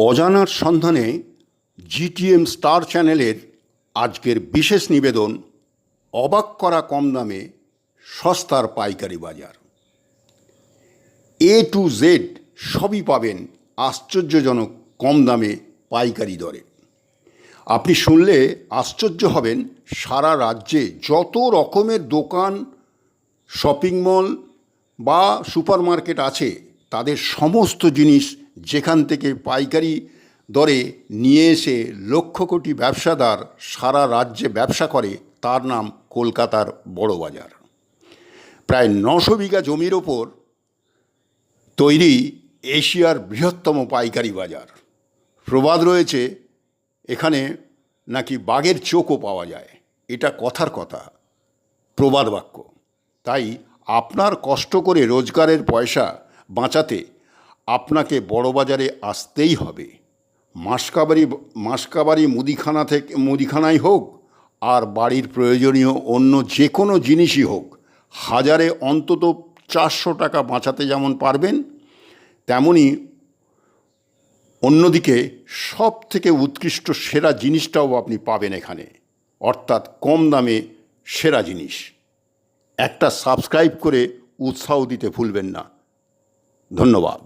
অজানার সন্ধানে GTM star চ্যানেলের আজকের বিশেষ নিবেদন, অবাক করা কম দামে সস্তার পাইকারি বাজার। এ টু জেড সবই পাবেন আশ্চর্যজনক কম দামে পাইকারি দরে। আপনি শুনলে আশ্চর্য হবেন, সারা রাজ্যে যত রকমের দোকান, শপিং মল বা সুপারমার্কেট আছে, তাদের সমস্ত জিনিস যেখান থেকে পাইকারি দরে নিয়ে এসে লক্ষ কোটি ব্যবসাদার সারা রাজ্যে ব্যবসা করে, তার নাম কলকাতার বড় বাজার। প্রায় 900 বিঘা জমির ওপর তৈরি এশিয়ার বৃহত্তম পাইকারি বাজার। প্রবাদ রয়েছে, এখানে নাকি বাঘের চোখও পাওয়া যায়। এটা কথার কথা, প্রবাদ বাক্য। তাই আপনার কষ্ট করে রোজগারের পয়সা বাঁচাতে আপনাকে বড় বাজারে আসতেই হবে। মাসকাবারি মুদিখানাই হোক আর বাড়ির প্রয়োজনীয় অন্য যে কোনো জিনিসই হোক, হাজারে অন্তত 400 টাকা বাঁচাতে যেমন পারবেন, তেমনি অন্যদিকে সব থেকে উৎকৃষ্ট সেরা জিনিসটাও আপনি পাবেন এখানে, অর্থাৎ কম দামে সেরা জিনিস। একটা সাবস্ক্রাইব করে উৎসাহ দিতে ভুলবেন না। ধন্যবাদ।